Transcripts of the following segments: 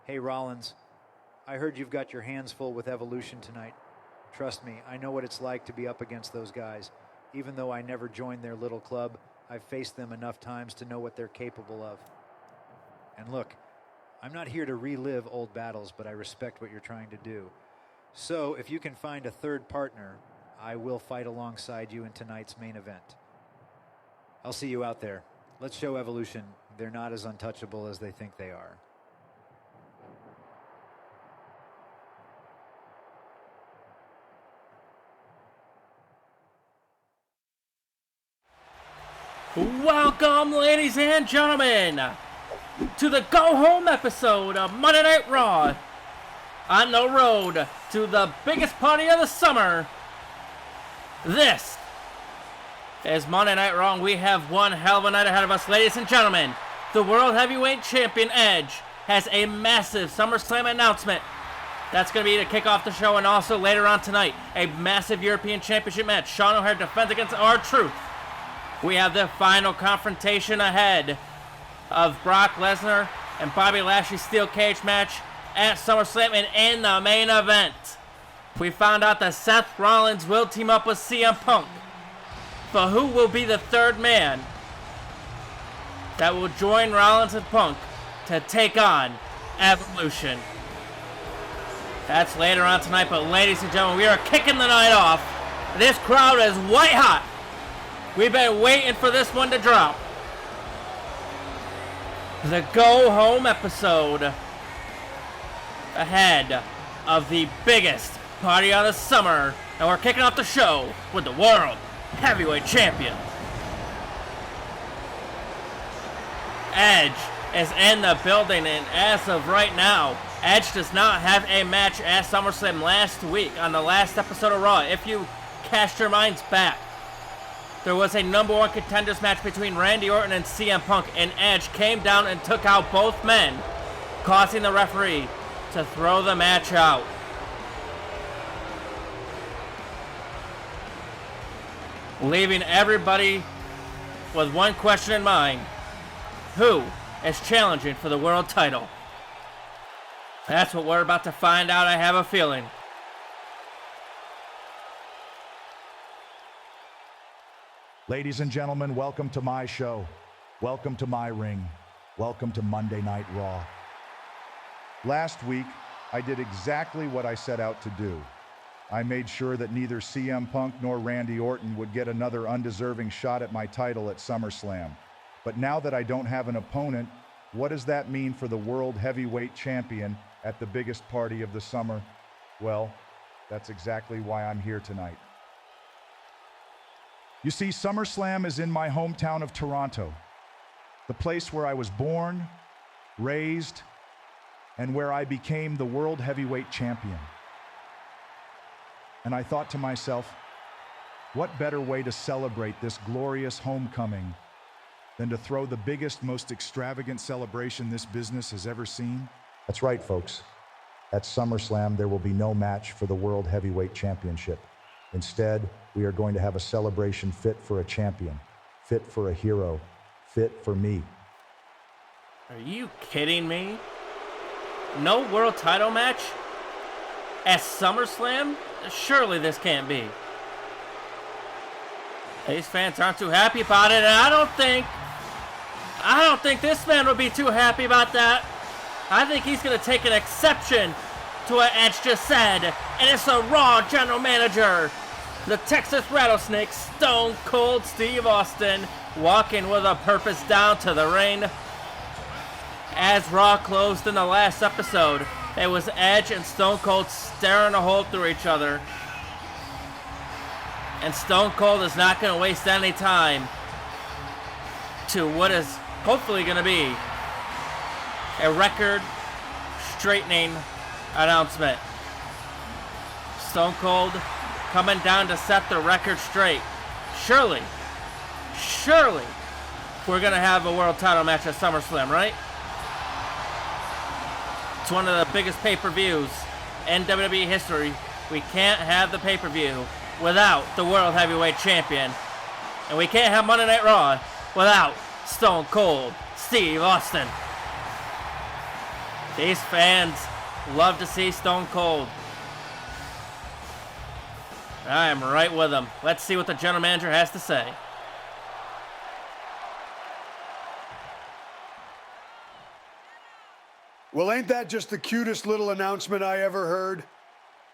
Hey Rollins, I heard you've got your hands full with Evolution tonight. Trust me, I know what it's like to be up against those guys. Even though I never joined their little club, I've faced them enough times to know what they're capable of. And look, I'm not here to relive old battles, but I respect what you're trying to do. So if you can find a third partner, I will fight alongside you in tonight's main event. I'll see you out there. Let's show Evolution they're not as untouchable as they think they are. Welcome, ladies and gentlemen, to the go-home episode of Monday Night Raw. On the road to the biggest party of the summer. This is Monday Night Raw, and we have one hell of a night ahead of us, ladies and gentlemen. The World Heavyweight Champion Edge has a massive SummerSlam announcement. That's going to be to kick off the show, and also later on tonight, a massive European Championship match. Sean O'Haire defends against R-Truth. We have the final confrontation ahead of Brock Lesnar and Bobby Lashley's steel cage match at SummerSlam, and in the main event, we found out that Seth Rollins will team up with CM Punk. But who will be the third man that will join Rollins and Punk to take on Evolution? That's later on tonight, but ladies and gentlemen, we are kicking the night off. This crowd is white hot. We've been waiting for this one to drop. The go-home episode ahead of the biggest party of the summer. And we're kicking off the show with the World Heavyweight Champion. Edge is in the building, and as of right now, Edge does not have a match at SummerSlam last week on the last episode of Raw. If you cast your minds back, there was a number one contenders match between Randy Orton and CM Punk, and Edge came down and took out both men, causing the referee to throw the match out. Leaving everybody with one question in mind: who is challenging for the world title? That's what we're about to find out, I have a feeling. Ladies and gentlemen, welcome to my show. Welcome to my ring. Welcome to Monday Night Raw. Last week, I did exactly what I set out to do. I made sure that neither CM Punk nor Randy Orton would get another undeserving shot at my title at SummerSlam. But now that I don't have an opponent, what does that mean for the World Heavyweight Champion at the biggest party of the summer? Well, that's exactly why I'm here tonight. You see, SummerSlam is in my hometown of Toronto, the place where I was born, raised, and where I became the World Heavyweight Champion. And I thought to myself, what better way to celebrate this glorious homecoming than to throw the biggest, most extravagant celebration this business has ever seen? That's right, folks. At SummerSlam, there will be no match for the World Heavyweight Championship. Instead, we are going to have a celebration fit for a champion, fit for a hero, fit for me. Are you kidding me? No world title match at SummerSlam? Surely this can't be. These fans aren't too happy about it, and I don't think this man would be too happy about that. I think he's going to take an exception to what Edge just said, and it's a Raw general manager, the Texas Rattlesnake, Stone Cold Steve Austin, walking with a purpose down to the ring. As Raw closed in the last episode, it was Edge and Stone Cold staring a hole through each other. And Stone Cold is not going to waste any time to what is hopefully going to be a record-straightening announcement. Stone Cold coming down to set the record straight. Surely, we're going to have a world title match at SummerSlam, right? It's one of the biggest pay-per-views in WWE history. We can't have the pay-per-view without the World Heavyweight Champion. And we can't have Monday Night Raw without Stone Cold Steve Austin. These fans love to see Stone Cold. I am right with him. Let's see what the general manager has to say. Well, ain't that just the cutest little announcement I ever heard?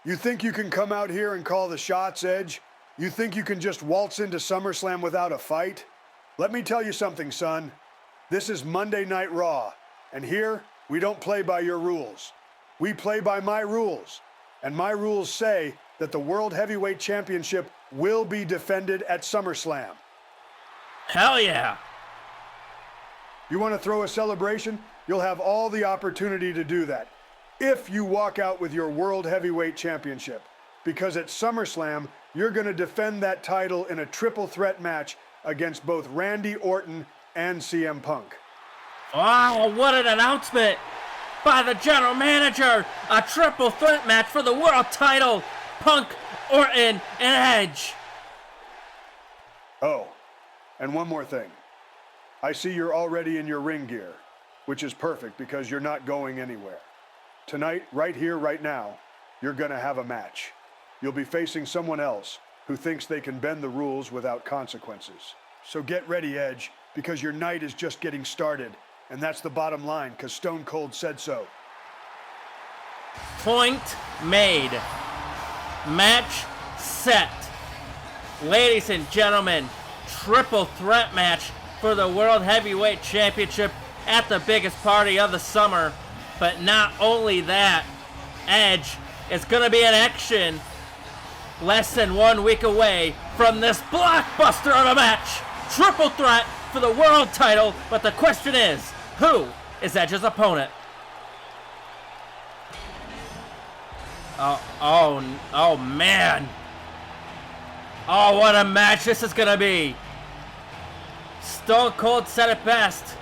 You think you can come out here and call the shots, Edge? You think you can just waltz into SummerSlam without a fight? Let me tell you something, son. This is Monday Night Raw, and here we don't play by your rules. We play by my rules, and my rules say that the World Heavyweight Championship will be defended at SummerSlam. Hell yeah. You want to throw a celebration? You'll have all the opportunity to do that if you walk out with your World Heavyweight Championship. Because at SummerSlam, you're going to defend that title in a triple threat match against both Randy Orton and CM Punk. Wow, what an announcement by the general manager. A triple threat match for the world title. Punk, Orton, and Edge. Oh, and one more thing. I see you're already in your ring gear, which is perfect because you're not going anywhere. Tonight, right here, right now, you're going to have a match. You'll be facing someone else who thinks they can bend the rules without consequences. So get ready, Edge, because your night is just getting started. And that's the bottom line, because Stone Cold said so. Point made. Match set. Ladies and gentlemen, triple threat match for the World Heavyweight Championship at the biggest party of the summer. But not only that, Edge is going to be in action less than 1 week away from this blockbuster of a match. Triple threat for the world title, but the question is, who is Edge's opponent? Oh man. Oh, what a match this is going to be. Stone Cold said it best.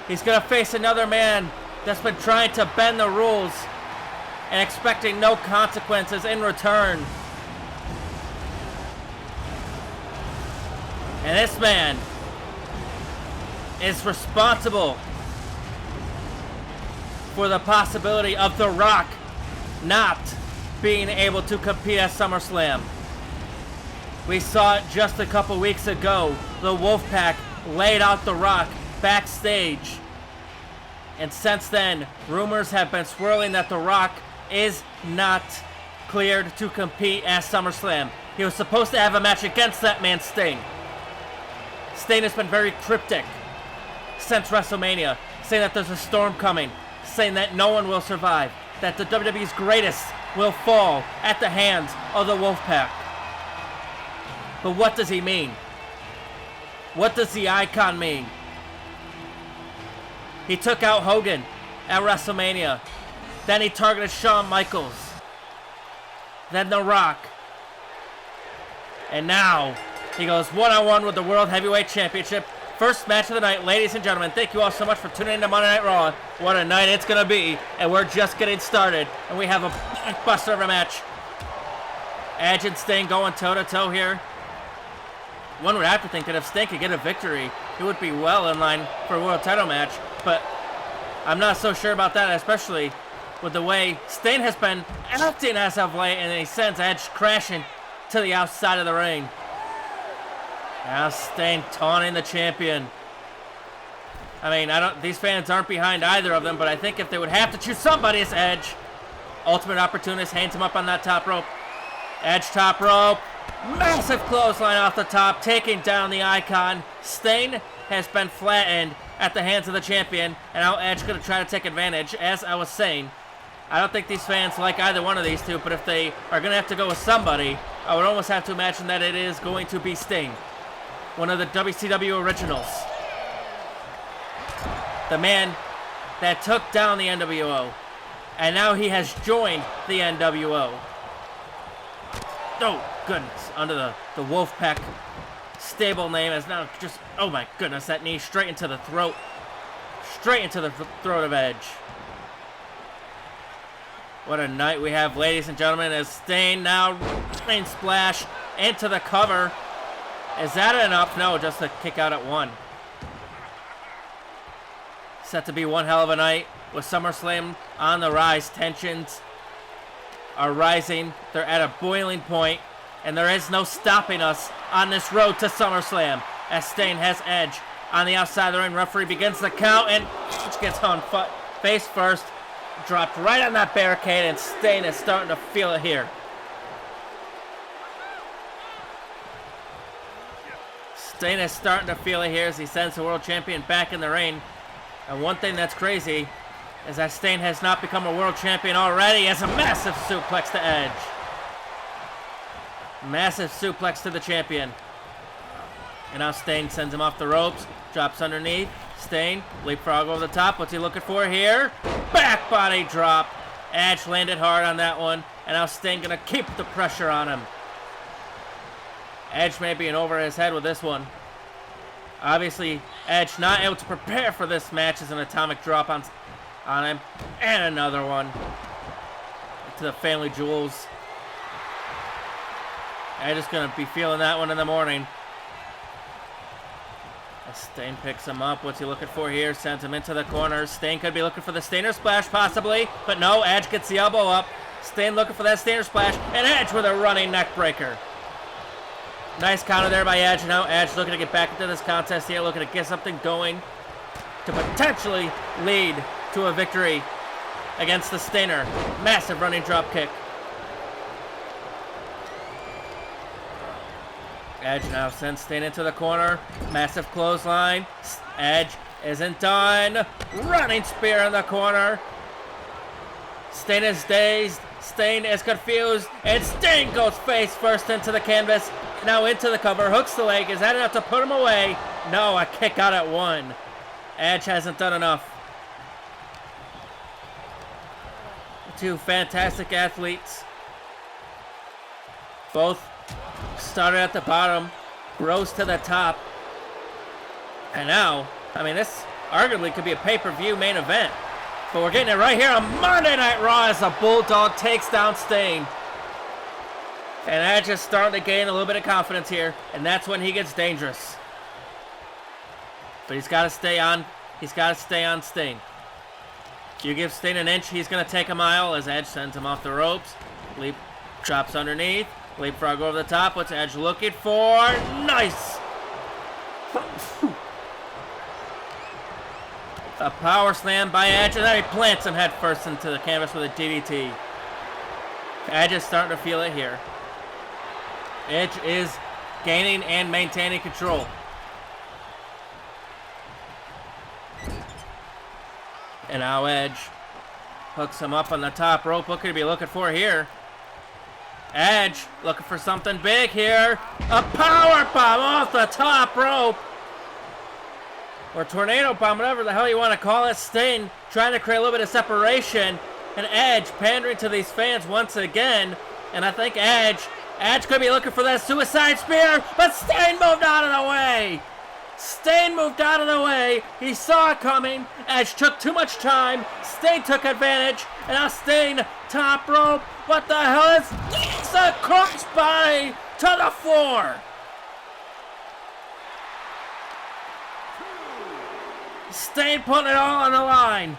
He's going to face another man that's been trying to bend the rules and expecting no consequences in return. And this man is responsible for the possibility of The Rock not being able to compete at SummerSlam. We saw it just a couple weeks ago. The Wolfpack laid out The Rock backstage. And since then, rumors have been swirling that The Rock is not cleared to compete at SummerSlam. He was supposed to have a match against that man, Sting. Sting has been very cryptic since WrestleMania, saying that there's a storm coming, saying that no one will survive, that the WWE's greatest will fall at the hands of the Wolfpack. But what does he mean? What does the icon mean? He took out Hogan at WrestleMania. Then he targeted Shawn Michaels. Then The Rock. And now he goes one-on-one with the World Heavyweight Championship. First match of the night, ladies and gentlemen. Thank you all so much for tuning in to Monday Night Raw. What a night it's going to be. And we're just getting started. And we have a buster of a match. Edge and Sting going toe-to-toe here. One would have to think that if Sting could get a victory, he would be well in line for a world title match. But I'm not so sure about that, especially with the way Sting has been acting as of late, and he sends Edge crashing to the outside of the ring. Now Sting taunting the champion. I mean, these fans aren't behind either of them, but I think if they would have to choose somebody, it's Edge. Ultimate Opportunist hands him up on that top rope. Edge top rope. Massive clothesline off the top, taking down the icon. Sting has been flattened at the hands of the champion, and now Edge going to try to take advantage. As I was saying, I don't think these fans like either one of these two, but if they are going to have to go with somebody, I would almost have to imagine that it is going to be Sting, one of the WCW originals. The man that took down the NWO, and now he has joined the NWO. Oh, goodness. Under the Wolfpack stable name is now just, oh my goodness, that knee straight into the throat. Straight into the throat of Edge. What a night we have, ladies and gentlemen, as Sting now running splash into the cover. Is that enough? No, just a kick out at one. Set to be one hell of a night with SummerSlam on the rise. Tensions are rising. They're at a boiling point, and there is no stopping us on this road to SummerSlam. As Stain has Edge on the outside of the ring. Referee begins the count, and Edge gets on face first. Dropped right on that barricade, and Stain is starting to feel it here. Stain is starting to feel it here as he sends the world champion back in the ring. And one thing that's crazy is that Stain has not become a world champion already as a massive suplex to Edge. Massive suplex to the champion. And now Stain sends him off the ropes, drops underneath. Stain, leapfrog over the top. What's he looking for here? Back body drop. Edge landed hard on that one. And now Stain gonna keep the pressure on him. Edge may be in over his head with this one. Obviously, Edge not able to prepare for this match as an atomic drop on him. And another one to the family jewels. Edge is going to be feeling that one in the morning. As Stain picks him up. What's he looking for here? Sends him into the corner. Stain could be looking for the Stainer Splash possibly. But no, Edge gets the elbow up. Stain looking for that Stainer Splash. And Edge with a running neck breaker. Nice counter there by Edge. Now Edge looking to get back into this contest here, looking to get something going to potentially lead to a victory against the Stainer. Massive running drop kick. Edge now sends Stain into the corner. Massive clothesline. Edge isn't done. Running spear in the corner. Stain is dazed. Stain is confused. And Stain goes face first into the canvas. Now into the cover, hooks the leg. Is that enough to put him away? No, a kick out at one. Edge hasn't done enough. Two fantastic athletes. Both started at the bottom, rose to the top. And now, I mean, this arguably could be a pay-per-view main event. But we're getting it right here on Monday Night Raw as the Bulldog takes down Stain. And Edge is starting to gain a little bit of confidence here, and that's when he gets dangerous. But he's got to stay on. He's got to stay on Stain. You give Stain an inch, he's going to take a mile as Edge sends him off the ropes. Leap drops underneath. Leapfrog over the top. What's Edge looking for? Nice! A power slam by Edge, and then he plants him head first into the canvas with a DDT. Edge is starting to feel it here. Edge is gaining and maintaining control. And now Edge hooks him up on the top rope. What could he be looking for here? Edge looking for something big here. A power bomb off the top rope. Or tornado bomb, whatever the hell you want to call it. Stain trying to create a little bit of separation. And Edge pandering to these fans once again. And I think Edge could be looking for that suicide spear. But Stain moved out of the way. Stain moved out of the way. He saw it coming. Edge took too much time. Stain took advantage. And now Stain, top rope. What the hell is this? A crossbody to the floor. Stain putting it all on the line.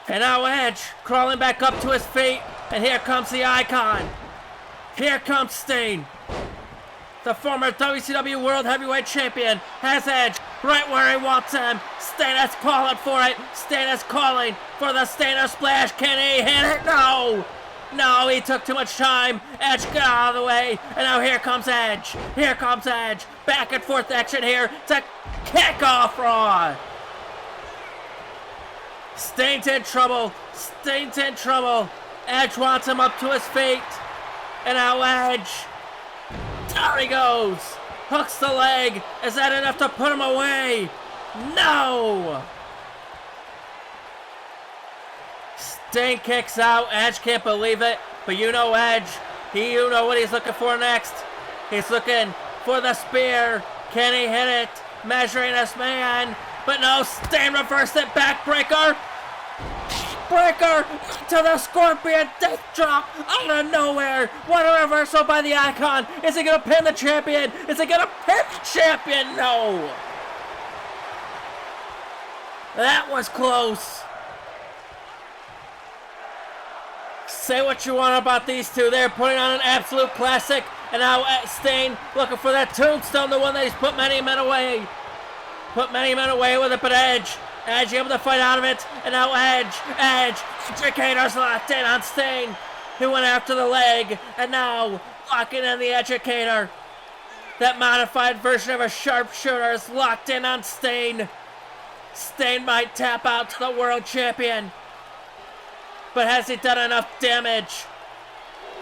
And now Edge crawling back up to his feet. And here comes the Icon. Here comes Stain. The former WCW World Heavyweight Champion has Edge right where he wants him. Stain is calling for it. Stain is calling for the Stainer Splash. Can he hit it? No. No, he took too much time. Edge got out of the way. And now here comes Edge. Here comes Edge. Back and forth action here to kick off Raw. Stain's in trouble. Stain's in trouble. Edge wants him up to his feet. And now Edge. There he goes. Hooks the leg. Is that enough to put him away? No. Stain kicks out. Edge can't believe it. But you know Edge. You know what he's looking for next. He's looking for the spear. Can he hit it? Measuring this man. But no, Stain reversed it. Backbreaker. Breaker to the Scorpion Death Drop out of nowhere. What a reversal by the Icon. Is he going to pin the champion? Is he going to pin the champion? No. That was close. Say what you want about these two. They're putting on an absolute classic. And now Stain looking for that tombstone, the one that he's put many men away. Put many men away with it, but Edge able to fight out of it. And now Edge, Educator's locked in on Stain, who went after the leg. And now locking in the Educator. That modified version of a sharpshooter is locked in on Stain. Stain might tap out to the world champion. But has he done enough damage?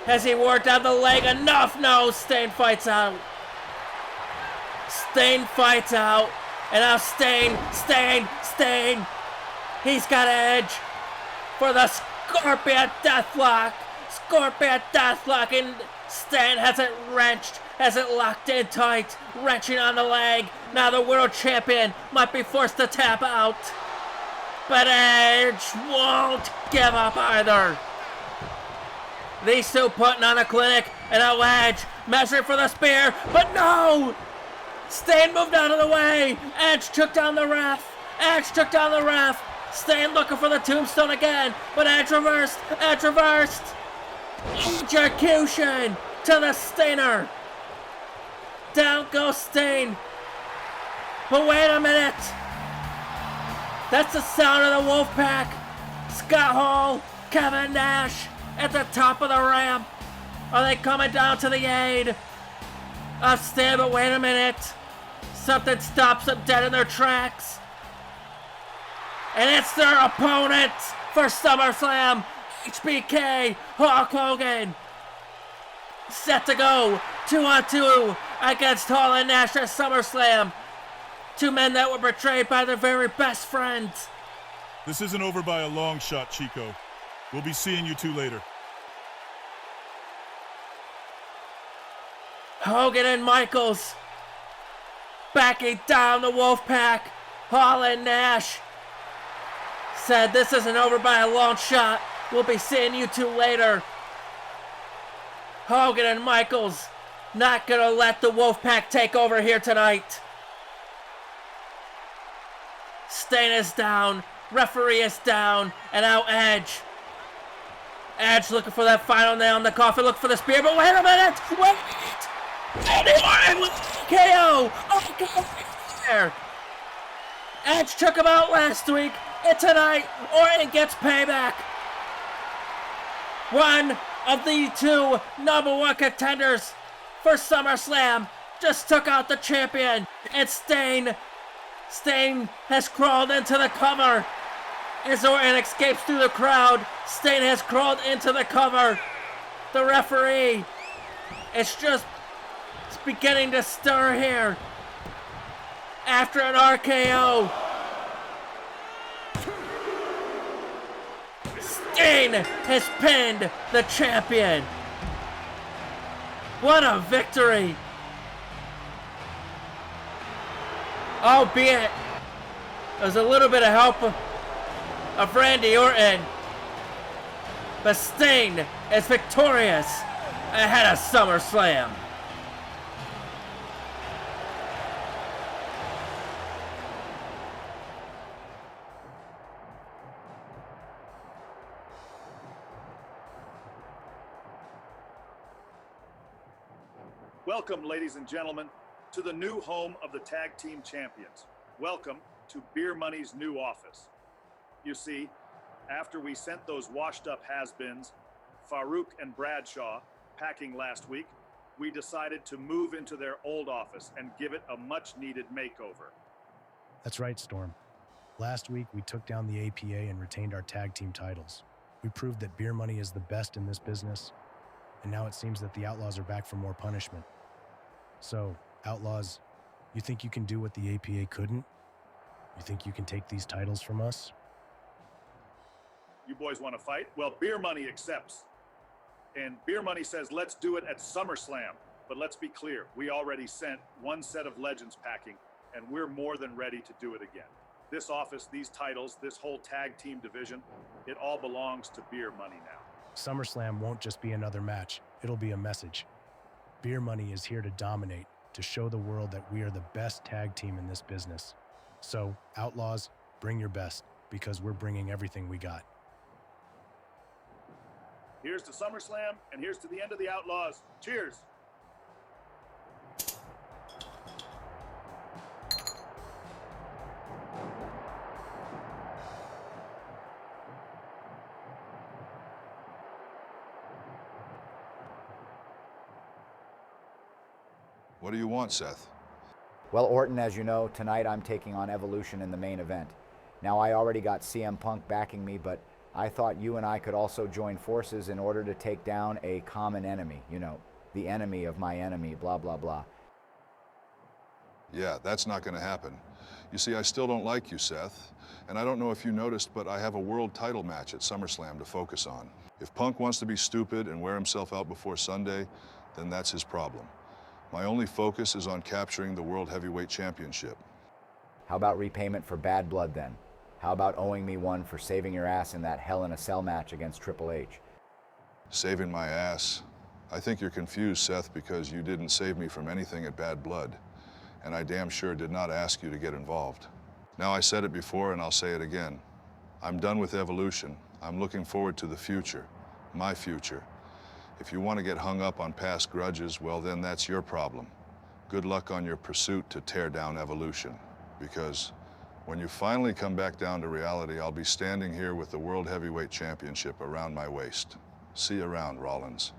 Has he wore down the leg enough? No, Stain fights out. Stain fights out. And now Stain. He's got Edge for the Scorpion Deathlock. And Stain has it wrenched. Has it locked in tight. Wrenching on the leg. Now the world champion might be forced to tap out. But Edge won't give up either. These two putting on a clinic, and now Edge measuring for the spear, but no! Stain moved out of the way. Edge took down the ref. Stain looking for the tombstone again, but Edge reversed. Execution to the Stainer. Down goes Stain. But wait a minute. That's the sound of the Wolfpack. Scott Hall, Kevin Nash at the top of the ramp. Are they coming down to the aid of Stain? But wait a minute. Something stops them dead in their tracks. And it's their opponent for SummerSlam. HBK, Hulk Hogan. Set to go 2-on-2 against Hall and Nash at SummerSlam. Two men that were betrayed by their very best friends. This isn't over by a long shot, Chico. We'll be seeing you two later. Hogan and Michaels backing down the Wolfpack. Hall and Nash said this isn't over by a long shot. We'll be seeing you two later. Hogan and Michaels not gonna let the Wolfpack take over here tonight. Stain is down, referee is down, and now Edge. Edge looking for that final nail in the coffin, look for the spear, but wait a minute! Randy Orton with KO! Oh, God! There. Edge took him out last week, and tonight, Orton gets payback. One of the two #1 contenders for SummerSlam just took out the champion, and Stain has crawled into the cover. As Orton escapes through the crowd, Stain has crawled into the cover. The referee, it's beginning to stir here. After an RKO, Stain has pinned the champion. What a victory. Albeit, there's a little bit of help of Randy Orton. But Stain is victorious ahead of SummerSlam. Welcome, ladies and gentlemen, to the new home of the Tag Team Champions. Welcome to Beer Money's new office. You see, after we sent those washed-up has-beens, Farouk and Bradshaw, packing last week, we decided to move into their old office and give it a much-needed makeover. That's right, Storm. Last week, we took down the APA and retained our tag team titles. We proved that Beer Money is the best in this business, and now it seems that the Outlaws are back for more punishment. So, Outlaws, you think you can do what the APA couldn't? You think you can take these titles from us? You boys want to fight? Well, Beer Money accepts. And Beer Money says, let's do it at SummerSlam. But let's be clear, we already sent one set of legends packing, and we're more than ready to do it again. This office, these titles, this whole tag team division, it all belongs to Beer Money now. SummerSlam won't just be another match. It'll be a message. Beer Money is here to dominate, to show the world that we are the best tag team in this business. So, Outlaws, Bring your best, because we're bringing everything we got. Here's to SummerSlam, and here's to the end of the Outlaws. Cheers. What do you want, Seth? Well, Orton, as you know, tonight I'm taking on Evolution in the main event. Now, I already got CM Punk backing me, but I thought you and I could also join forces in order to take down a common enemy. You know, the enemy of my enemy, blah, blah, blah. Yeah, that's not going to happen. You see, I still don't like you, Seth. And I don't know if you noticed, but I have a world title match at SummerSlam to focus on. If Punk wants to be stupid and wear himself out before Sunday, then that's his problem. My only focus is on capturing the World Heavyweight Championship. How about repayment for bad blood, then? How about owing me one for saving your ass in that Hell in a Cell match against Triple H? Saving my ass? I think you're confused, Seth, because you didn't save me from anything at Bad Blood. And I damn sure did not ask you to get involved. Now, I said it before and I'll say it again. I'm done with Evolution. I'm looking forward to the future, my future. If you want to get hung up on past grudges, well, then that's your problem. Good luck on your pursuit to tear down Evolution. Because when you finally come back down to reality, I'll be standing here with the World Heavyweight Championship around my waist. See you around, Rollins.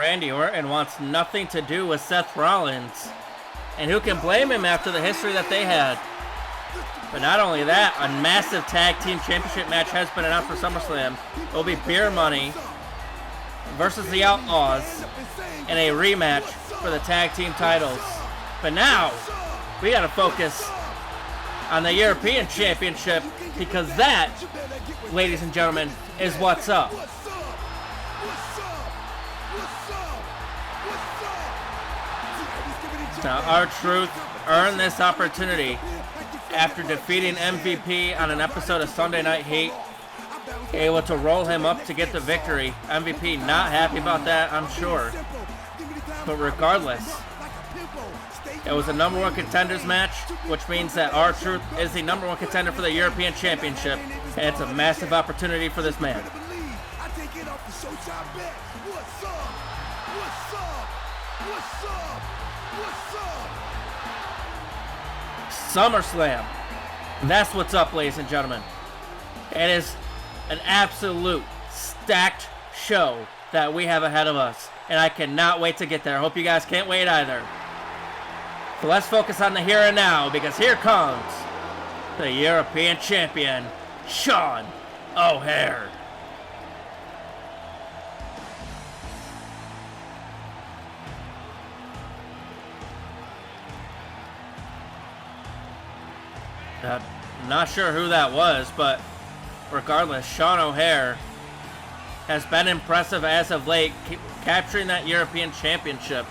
Randy Orton wants nothing to do with Seth Rollins. And who can blame him after the history that they had? But not only that, a massive tag team championship match has been announced for SummerSlam. It will be Beer Money versus the Outlaws in a rematch for the tag team titles. But now, we got to focus on the European Championship, because that, ladies and gentlemen, is what's up. Now, R-Truth earned this opportunity after defeating MVP on an episode of Sunday Night Heat. Able to roll him up to get the victory. MVP not happy about that, I'm sure. But regardless, it was a number one contenders match, which means that R-Truth is the number one contender for the European Championship. And it's a massive opportunity for this man. SummerSlam. That's what's up, ladies and gentlemen. It is an absolute stacked show that we have ahead of us, and I cannot wait to get there. I hope you guys can't wait either. So let's focus on the here and now, because here comes the European Champion, Sean O'Haire. Not sure who that was, but regardless, Sean O'Haire has been impressive as of late, capturing that European Championship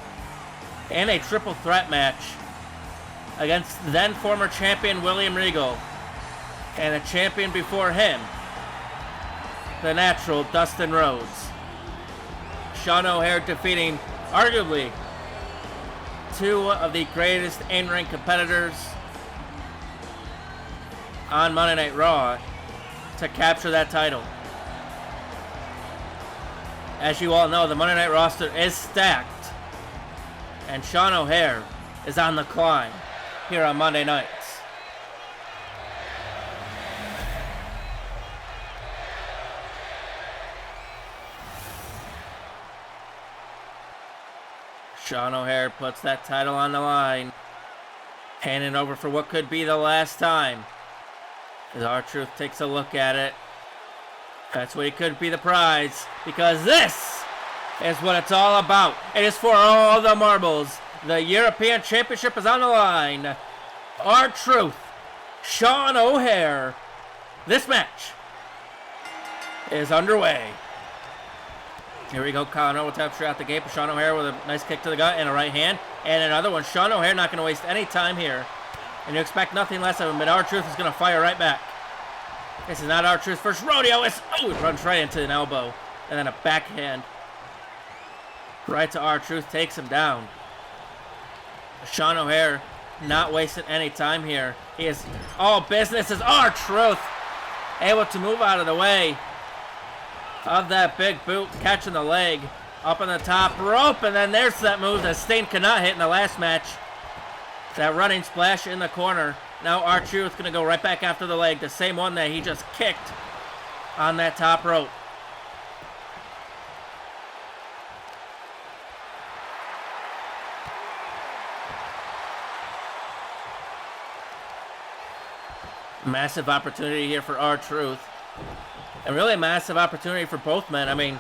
in a triple threat match against then former champion William Regal and a champion before him, the natural Dustin Rhodes. Sean O'Haire defeating arguably two of the greatest in-ring competitors on Monday Night Raw to capture that title. As you all know, the Monday Night roster is stacked, and Sean O'Haire is on the climb here on Monday nights. Sean O'Haire puts that title on the line, handing over for what could be the last time. As R-Truth takes a look at it, that's what it could be, the prize, because this is what it's all about. It is for all the marbles. The European Championship is on the line. R-Truth, Sean O'Haire. This match is underway. Here we go, Colin with tap straight out the gate. Sean O'Haire with a nice kick to the gut and a right hand. And another one. Sean O'Haire not going to waste any time here. And you expect nothing less of him, but R-Truth is going to fire right back. This is not R-Truth's first rodeo. It runs right into an elbow. And then a backhand. Right to R-Truth, takes him down. Sean O'Haire not wasting any time here. He is all business as R-Truth able to move out of the way of that big boot, catching the leg up on the top rope. And then there's that move that Stain could not hit in the last match. That running splash in the corner. Now R-Truth going to go right back after the leg. The same one that he just kicked on that top rope. Massive opportunity here for R-Truth. And really a massive opportunity for both men. I mean,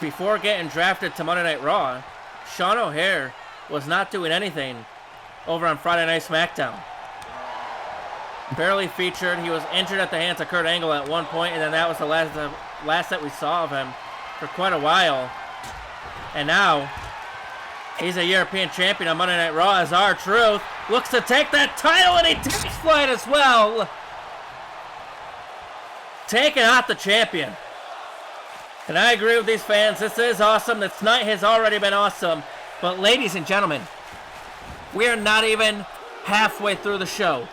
before getting drafted to Monday Night Raw, Sean O'Haire was not doing anything over on Friday Night SmackDown. Barely featured. He was injured at the hands of Kurt Angle at one point, and then that was the last that we saw of him for quite a while. And now, he's a European champion on Monday Night Raw as R-Truth looks to take that title, and he takes flight as well. Taking out the champion. And I agree with these fans. This is awesome. This night has already been awesome. But ladies and gentlemen, we are not even halfway through the show.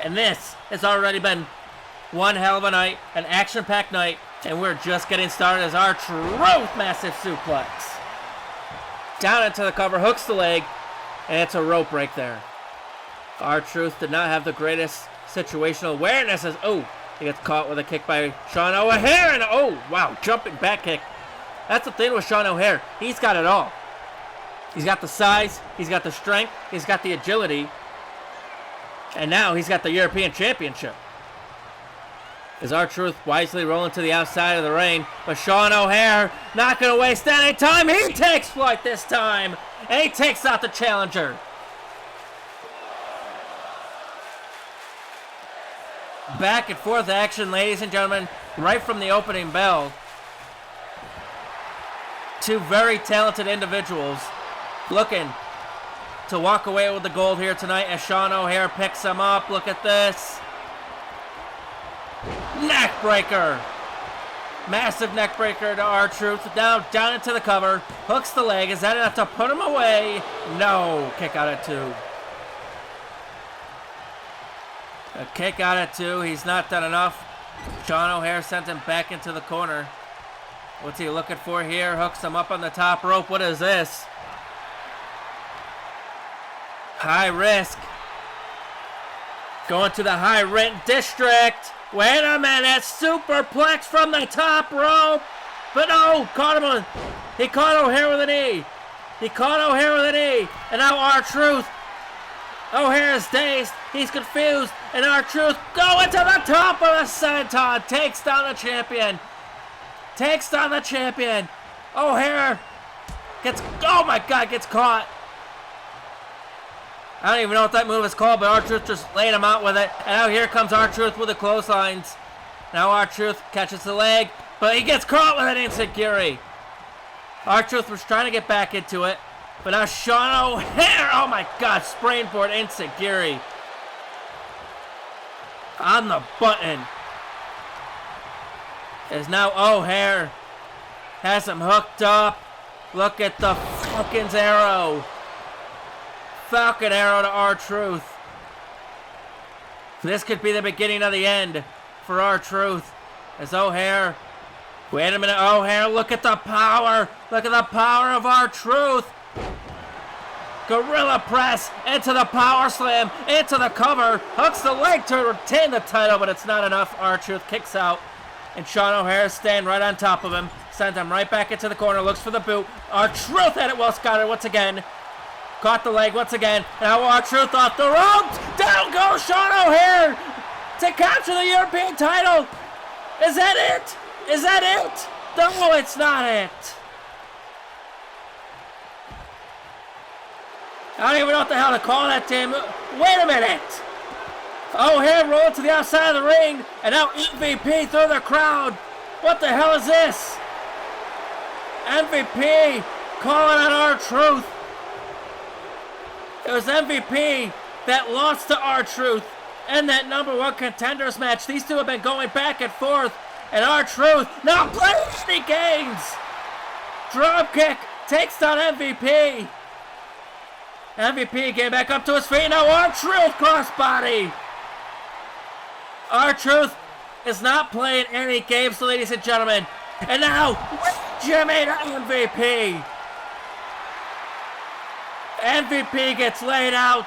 And this has already been one hell of a night, an action-packed night, and we're just getting started as R-Truth massive suplex. Down into the cover, hooks the leg, and it's a rope break there. R-Truth did not have the greatest situational awareness as, he gets caught with a kick by Sean O'Haire, and wow, jumping back kick. That's the thing with Sean O'Haire. He's got it all. He's got the size, he's got the strength, he's got the agility, and now he's got the European Championship. As R-Truth wisely rolling to the outside of the ring, but Sean O'Haire not going to waste any time. He takes flight this time, and he takes out the challenger. Back and forth action, ladies and gentlemen, right from the opening bell. Two very talented individuals looking to walk away with the gold here tonight as Sean O'Haire picks him up. Look at this. Neck breaker. Massive neck breaker to R-Truth. Now down into the cover. Hooks the leg. Is that enough to put him away? No. Kick out at 2. A kick out at 2. He's not done enough. Sean O'Haire sent him back into the corner. What's he looking for here? Hooks him up on the top rope. What is this? High risk. Going to the high rent district. Wait a minute. Superplex from the top rope. But no. Caught him on. He caught O'Haire with a knee. He caught O'Haire with a knee. And now R-Truth. O'Haire is dazed. He's confused. And R-Truth going to the top of the senton. Takes down the champion. Takes down the champion. O'Haire gets, oh my God, gets caught. I don't even know what that move is called, but R-Truth just laid him out with it. And now here comes R-Truth with the clotheslines. Now R-Truth catches the leg, but he gets caught with an enziguri. R-Truth was trying to get back into it, but now Sean O'Haire, oh my God, springboard enziguri on the button. As now O'Haire has him hooked up. Look at the Falcon's arrow. Falcon arrow to R-Truth. This could be the beginning of the end for R-Truth. As O'Haire, wait a minute, O'Haire, look at the power. Look at the power of R-Truth. Gorilla press into the power slam, into the cover. Hooks the leg to retain the title, but it's not enough. R-Truth kicks out. And Sean O'Haire staying right on top of him. Sends him right back into the corner. Looks for the boot. R-Truth had it well scouted once again. Caught the leg once again. Now R-Truth off the ropes. Down goes Sean O'Haire to capture the European title. Is that it? Is that it? No, it's not it. I don't even know what the hell to call that damn. Wait a minute. O'Haire rolling to the outside of the ring, and now MVP through the crowd. What the hell is this? MVP calling on R-Truth. It was MVP that lost to R-Truth, in that number one contenders match. These two have been going back and forth, and R-Truth now plays the gains. Drop kick takes down MVP. MVP getting back up to his feet. Now R-Truth crossbody. R-Truth is not playing any games, ladies and gentlemen. And now Jimmy to MVP. MVP gets laid out.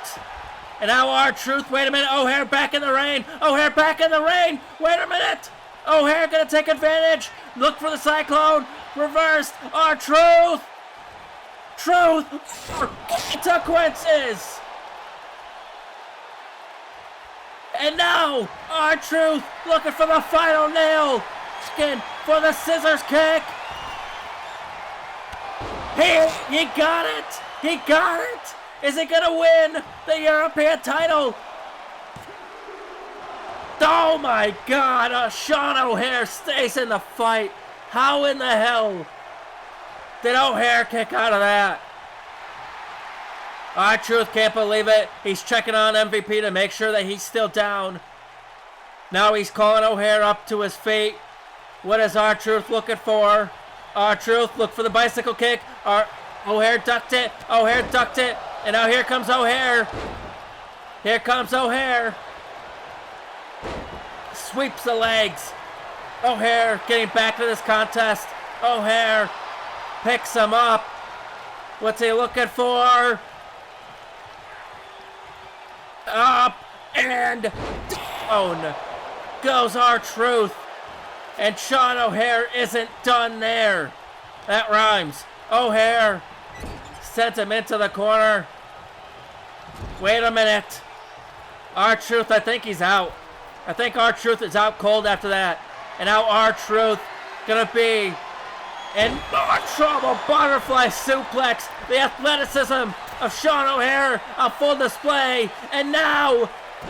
And now R-Truth, wait a minute, O'Haire back in the ring. O'Haire back in the ring. Wait a minute. O'Haire gonna take advantage. Look for the Cyclone. Reversed. R-Truth. Truth. Consequences. And now R-Truth looking for the final nail. Looking for the scissors kick. He got it. He got it. Is he gonna win the European title? Oh my God, Sean O'Haire stays in the fight. How in the hell did O'Haire kick out of that? R-Truth can't believe it. He's checking on MVP to make sure that he's still down. Now he's calling O'Haire up to his feet. What is R-Truth looking for? R-Truth, look for the bicycle kick. O'Haire ducked it. O'Haire ducked it. And now here comes O'Haire. Here comes O'Haire. Sweeps the legs. O'Haire getting back to this contest. O'Haire picks him up. What's he looking for? Up and down goes R-Truth. And Sean O'Haire isn't done there. That rhymes. O'Haire sent him into the corner. Wait a minute. R-Truth, I think he's out. I think R-Truth is out cold after that. And now R-Truth gonna be in more trouble. Butterfly suplex. The athleticism of Sean O'Haire on full display. And now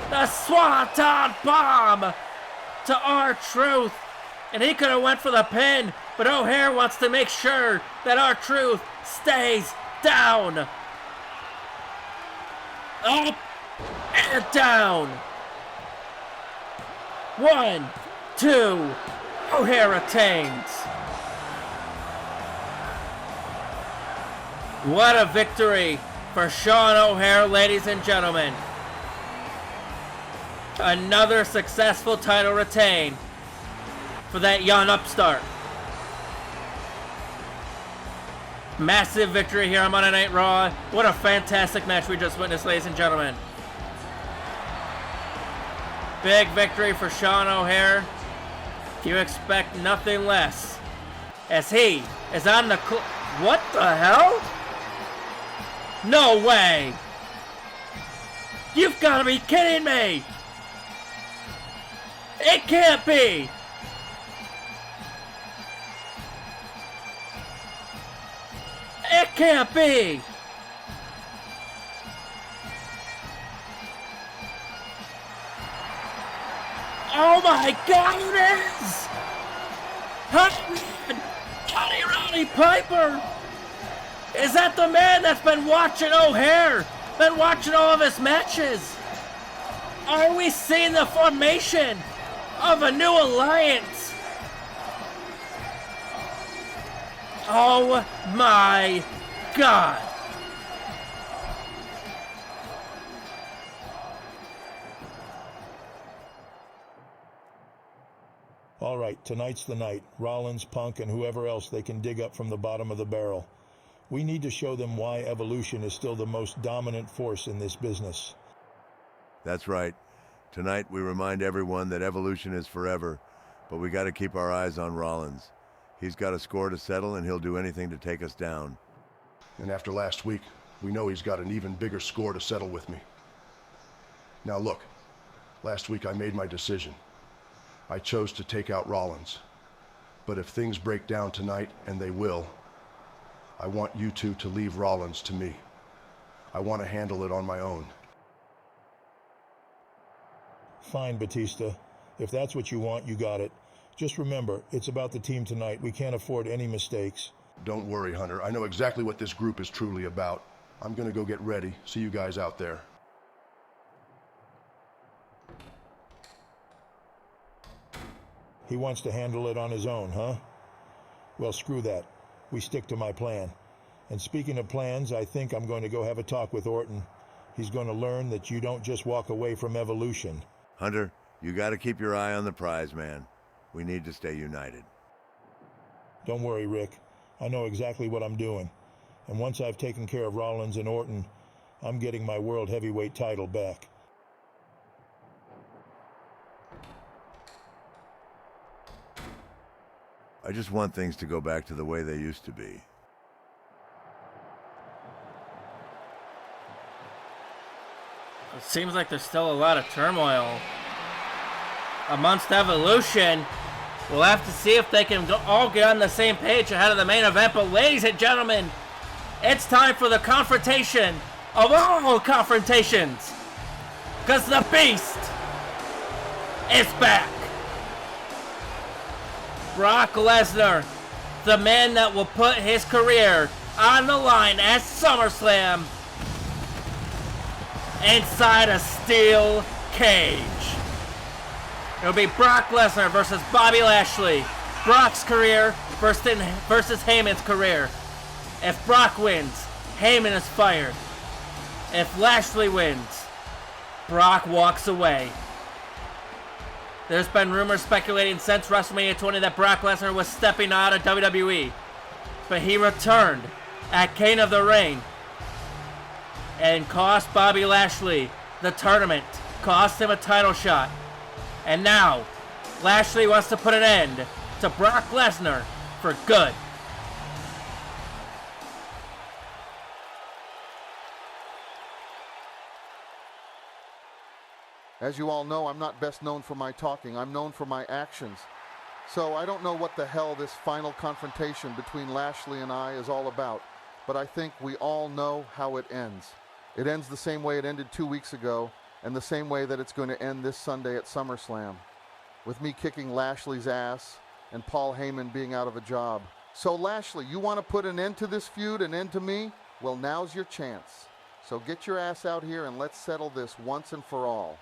the Swanton Bomb to R-Truth. And he could have went for the pin, but O'Haire wants to make sure that R-Truth stays down. Up and down. 1, 2. O'Haire retains. What a victory for Sean O'Haire, ladies and gentlemen. Another successful title retain for that young upstart. Massive victory here on Monday Night Raw. What a fantastic match we just witnessed, ladies and gentlemen. Big victory for Sean O'Haire. You expect nothing less, as he is on the what the hell? No way! You've got to be kidding me! It can't be! It can't be! Oh my God, it is! Johnny Rowdy Piper! Is that the man that's been watching O'Haire? Been watching all of his matches? Are we seeing the formation of a new alliance? Oh my God! All right, tonight's the night. Rollins, Punk, and whoever else they can dig up from the bottom of the barrel. We need to show them why Evolution is still the most dominant force in this business. That's right. Tonight we remind everyone that Evolution is forever, but we got to keep our eyes on Rollins. He's got a score to settle, and he'll do anything to take us down. And after last week, we know he's got an even bigger score to settle with me. Now look, last week I made my decision. I chose to take out Rollins. But if things break down tonight, and they will, I want you two to leave Rollins to me. I want to handle it on my own. Fine, Batista. If that's what you want, you got it. Just remember, it's about the team tonight. We can't afford any mistakes. Don't worry, Hunter. I know exactly what this group is truly about. I'm gonna go get ready. See you guys out there. He wants to handle it on his own, huh? Well, screw that. We stick to my plan. And speaking of plans, I think I'm going to go have a talk with Orton. He's going to learn that you don't just walk away from Evolution. Hunter, you got to keep your eye on the prize, man. We need to stay united. Don't worry, Rick. I know exactly what I'm doing. And once I've taken care of Rollins and Orton, I'm getting my World Heavyweight title back. I just want things to go back to the way they used to be. It seems like there's still a lot of turmoil amongst Evolution. We'll have to see if they can all get on the same page ahead of the main event. But ladies and gentlemen, it's time for the confrontation of all confrontations. Because the Beast is back. Brock Lesnar, the man that will put his career on the line at SummerSlam inside a steel cage. It'll be Brock Lesnar versus Bobby Lashley. Brock's career versus Heyman's career. If Brock wins, Heyman is fired. If Lashley wins, Brock walks away. There's been rumors speculating since WrestleMania 20 that Brock Lesnar was stepping out of WWE. But he returned at King of the Ring and cost Bobby Lashley the tournament. Cost him a title shot. And now, Lashley wants to put an end to Brock Lesnar for good. As you all know, I'm not best known for my talking. I'm known for my actions. So I don't know what the hell this final confrontation between Lashley and I is all about. But I think we all know how it ends. It ends the same way it ended 2 weeks ago, and the same way that it's going to end this Sunday at SummerSlam, with me kicking Lashley's ass and Paul Heyman being out of a job. So Lashley, you want to put an end to this feud, an end to me? Well, now's your chance. So get your ass out here and let's settle this once and for all.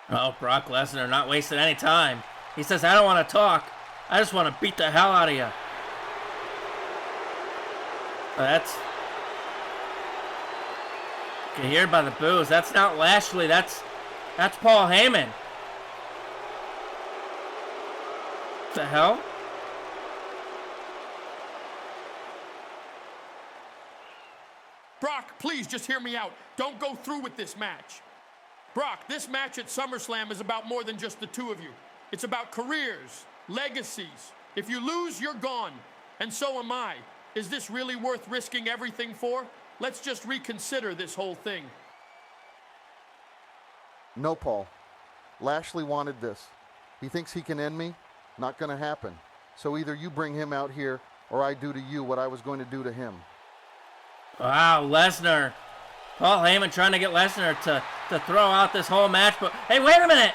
Oh, Brock Lesnar not wasting any time. He says, I don't want to talk. I just want to beat the hell out of you. That's... You can hear it by the boos. That's not Lashley. That's Paul Heyman. What the hell? Brock, please just hear me out. Don't go through with this match. Brock, this match at SummerSlam is about more than just the two of you. It's about careers, legacies. If you lose, you're gone. And so am I. Is this really worth risking everything for? Let's just reconsider this whole thing. No, Paul. Lashley wanted this. He thinks he can end me. Not going to happen. So either you bring him out here, or I do to you what I was going to do to him. Wow, Lesnar. Paul Heyman trying to get Lesnar to throw out this whole match. But hey, wait a minute.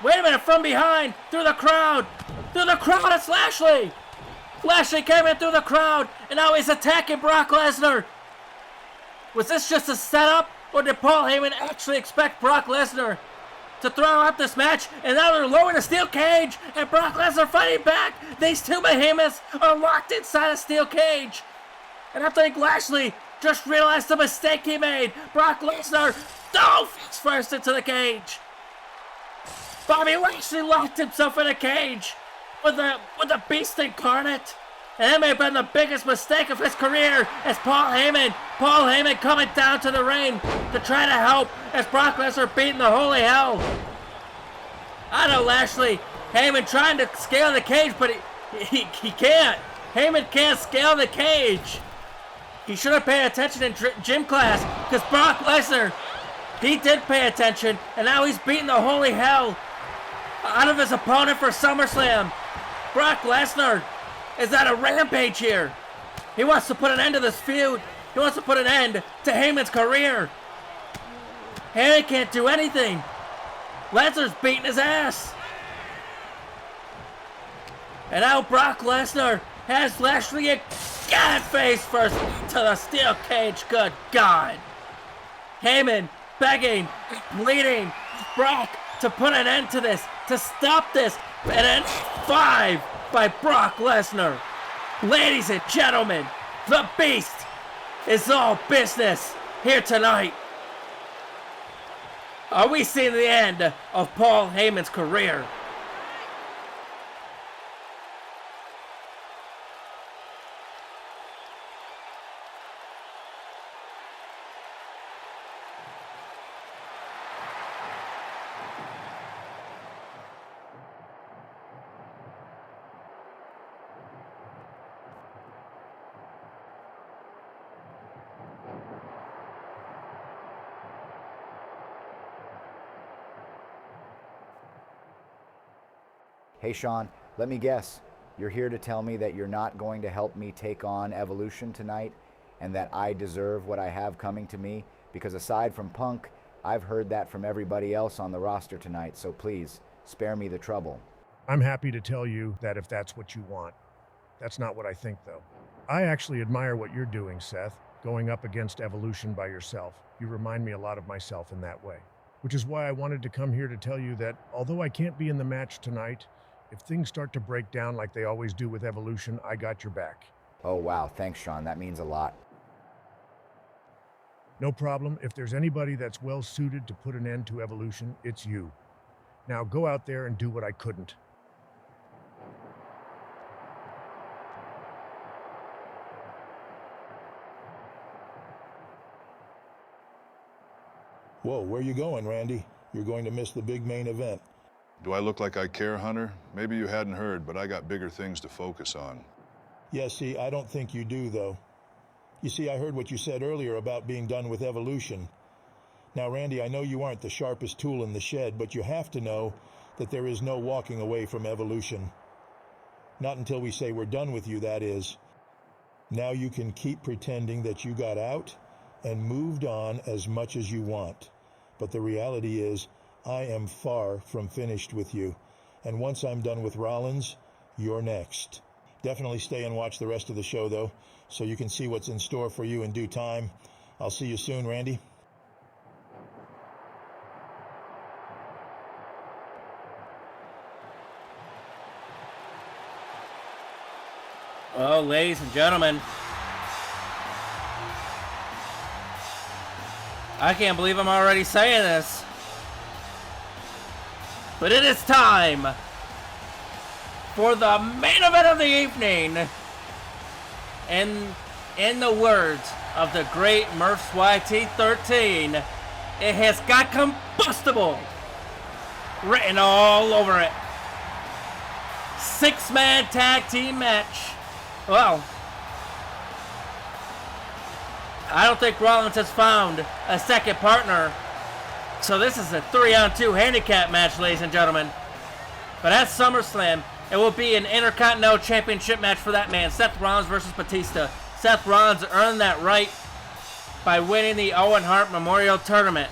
Wait a minute, from behind, through the crowd. Through the crowd, it's Lashley. Lashley came in through the crowd, and now he's attacking Brock Lesnar. Was this just a setup, or did Paul Heyman actually expect Brock Lesnar to throw out this match? And now they're lowering a steel cage, and Brock Lesnar fighting back. These two behemoths are locked inside a steel cage. And I think Lashley just realized the mistake he made. Brock Lesnar dove first into the cage. Bobby Lashley locked himself in a cage with the Beast incarnate. And that may have been the biggest mistake of his career as Paul Heyman coming down to the ring to try to help as Brock Lesnar beating the holy hell. I know Lashley, Heyman trying to scale the cage, but he can't. Heyman can't scale the cage. He should have paid attention in gym class, because Brock Lesnar, he did pay attention, and now he's beating the holy hell out of his opponent for SummerSlam. Brock Lesnar is at a rampage here. He wants to put an end to this feud. He wants to put an end to Heyman's career. Heyman can't do anything. Lesnar's beating his ass. And now Brock Lesnar has Lashley again face first to the steel cage. Good God. Heyman begging, pleading Brock to put an end to this, to stop this, And then 5 by Brock Lesnar. Ladies and gentlemen, the Beast is all business here tonight. Are we seeing the end of Paul Heyman's career? Hey Sean, let me guess. You're here to tell me that you're not going to help me take on Evolution tonight and that I deserve what I have coming to me? Because aside from Punk, I've heard that from everybody else on the roster tonight, so please, spare me the trouble. I'm happy to tell you that if that's what you want. That's not what I think, though. I actually admire what you're doing, Seth, going up against Evolution by yourself. You remind me a lot of myself in that way. Which is why I wanted to come here to tell you that although I can't be in the match tonight, if things start to break down like they always do with Evolution, I got your back. Oh wow, thanks Sean, that means a lot. No problem. If there's anybody that's well suited to put an end to Evolution, it's you. Now go out there and do what I couldn't. Whoa, where you going, Randy? You're going to miss the big main event. Do I look like I care, Hunter? Maybe you hadn't heard, but I got bigger things to focus on. Yeah, see, I don't think you do, though. You see, I heard what you said earlier about being done with Evolution. Now, Randy, I know you aren't the sharpest tool in the shed, but you have to know that there is no walking away from Evolution. Not until we say we're done with you, that is. Now you can keep pretending that you got out and moved on as much as you want. But the reality is, I am far from finished with you. And once I'm done with Rollins, you're next. Definitely stay and watch the rest of the show, though, so you can see what's in store for you in due time. I'll see you soon, Randy. Well, ladies and gentlemen, I can't believe I'm already saying this, but it is time for the main event of the evening. And in the words of the great Murph's YT13, it has got combustible written all over it. 6-man tag team match. Well, I don't think Rollins has found a second partner. So this is a 3-on-2 handicap match, ladies and gentlemen. But at SummerSlam, it will be an Intercontinental Championship match for that man, Seth Rollins versus Batista. Seth Rollins earned that right by winning the Owen Hart Memorial Tournament.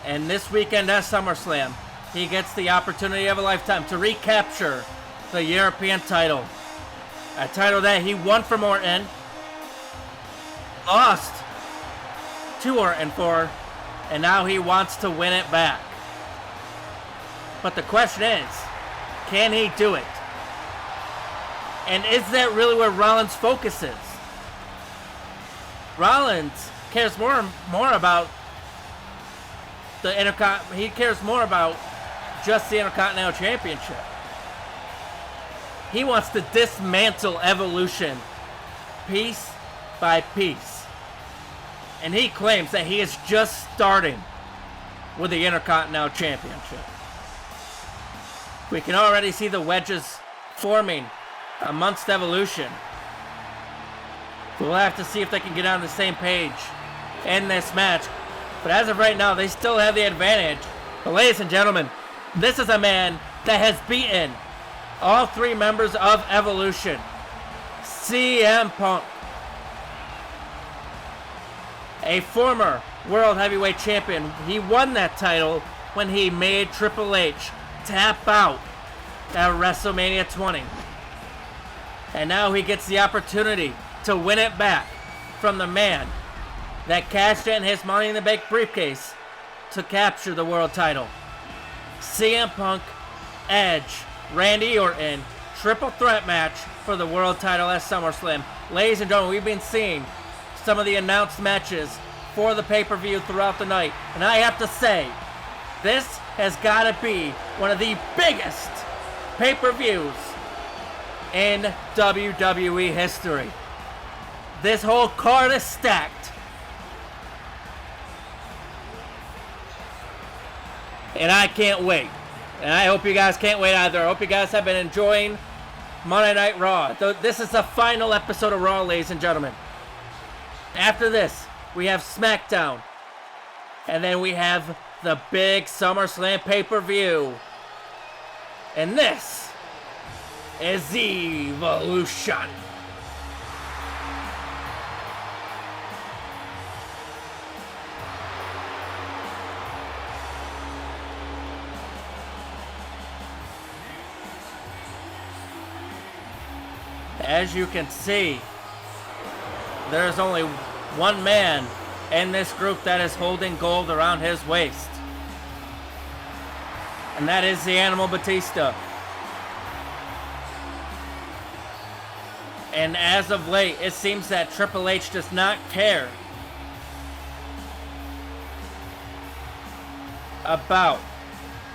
And this weekend at SummerSlam, he gets the opportunity of a lifetime to recapture the European title. A title that he won from Orton, lost to Orton for, and now he wants to win it back. But the question is, can he do it? And is that really where Rollins' focus is? Rollins cares more about the he cares more about just the Intercontinental Championship. He wants to dismantle Evolution piece by piece. And he claims that he is just starting with the Intercontinental Championship. We can already see the wedges forming amongst Evolution. We'll have to see if they can get on the same page in this match. But as of right now, they still have the advantage. But ladies and gentlemen, this is a man that has beaten all 3 members of Evolution. CM Punk, a former World Heavyweight Champion. He won that title when he made Triple H tap out at WrestleMania 20. And now he gets the opportunity to win it back from the man that cashed in his Money in the Bank briefcase to capture the world title. CM Punk Edge, Randy Orton, triple threat match for the world title at SummerSlam. Ladies and gentlemen, we've been seeing some of the announced matches for the pay-per-view throughout the night. And I have to say, this has got to be one of the biggest pay-per-views in WWE history. This whole card is stacked. And I can't wait. And I hope you guys can't wait either. I hope you guys have been enjoying Monday Night Raw. This is the final episode of Raw, ladies and gentlemen. After this, we have SmackDown. And then we have the big SummerSlam pay-per-view. And this is Evolution. As you can see, there's only one man in this group that is holding gold around his waist. And that is the Animal Batista. And as of late, it seems that Triple H does not care about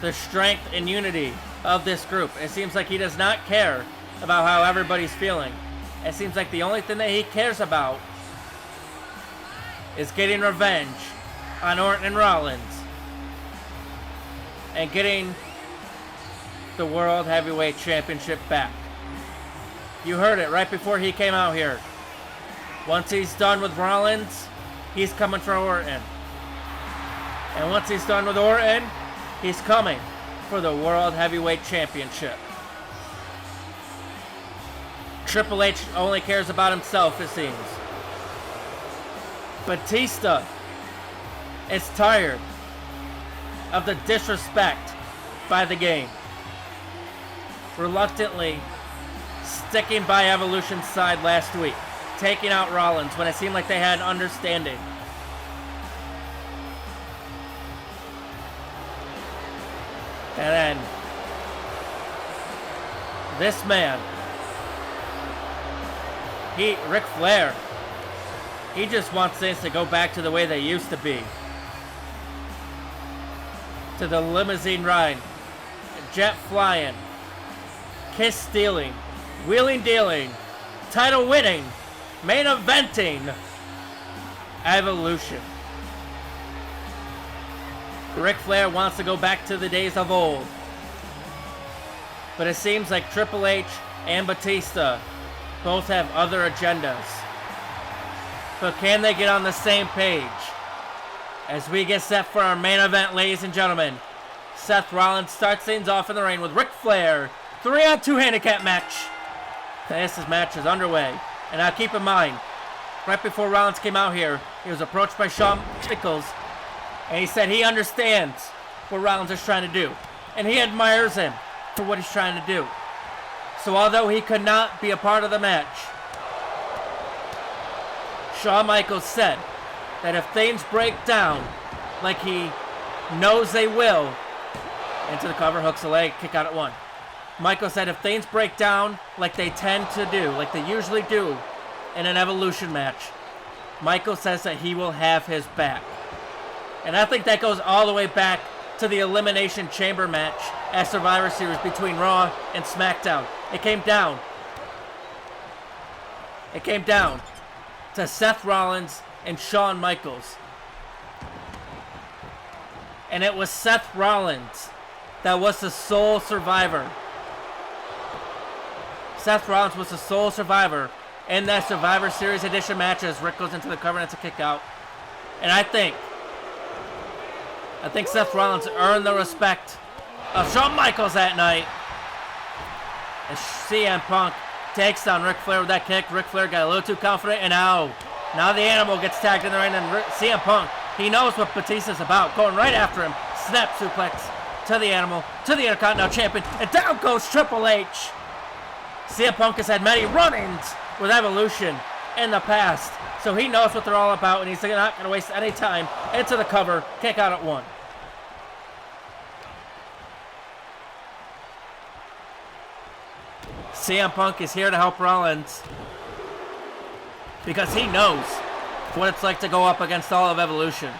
the strength and unity of this group. It seems like he does not care about how everybody's feeling. It seems like the only thing that he cares about is getting revenge on Orton and Rollins and getting the World Heavyweight Championship back. You heard it right before he came out here. Once he's done with Rollins, he's coming for Orton. And once he's done with Orton, he's coming for the World Heavyweight Championship. Triple H only cares about himself, it seems. Batista is tired of the disrespect by the game. Reluctantly sticking by Evolution's side last week, taking out Rollins when it seemed like they had an understanding. And then this man, Ric Flair, he just wants things to go back to the way they used to be. To the limousine ride, jet flying, kiss stealing, wheeling dealing, title winning, main eventing Evolution. Ric Flair wants to go back to the days of old. But it seems like Triple H and Batista both have other agendas. But can they get on the same page? As we get set for our main event, ladies and gentlemen, Seth Rollins starts things off in the ring with Ric Flair. 3-on-2 handicap match. This match is underway. And now keep in mind, right before Rollins came out here, he was approached by Shawn Michaels, and he said he understands what Rollins is trying to do. And he admires him for what he's trying to do. So although he could not be a part of the match, Shawn Michaels said that if things break down like he knows they will, into the cover, hooks the leg, kick out at 1. Michaels said if things break down like they tend to do, like they usually do in an Evolution match, Michaels says that he will have his back. And I think that goes all the way back to the Elimination Chamber match at Survivor Series between Raw and SmackDown. It came down to Seth Rollins and Shawn Michaels. And it was Seth Rollins that was the sole survivor. Seth Rollins was the sole survivor in that Survivor Series edition match as Rick goes into the cover and it's a kick out. And I think Seth Rollins earned the respect of Shawn Michaels that night. As CM Punk takes down Ric Flair with that kick. Ric Flair got a little too confident, and now the Animal gets tagged in the ring, and CM Punk, he knows what Batista's about, going right after him. Snap suplex to the Animal, to the Intercontinental Champion, and down goes Triple H. CM Punk has had many run-ins with Evolution in the past, so he knows what they're all about, and he's not going to waste any time. Into the cover, kick out at 1. CM Punk is here to help Rollins because he knows what it's like to go up against all of Evolution.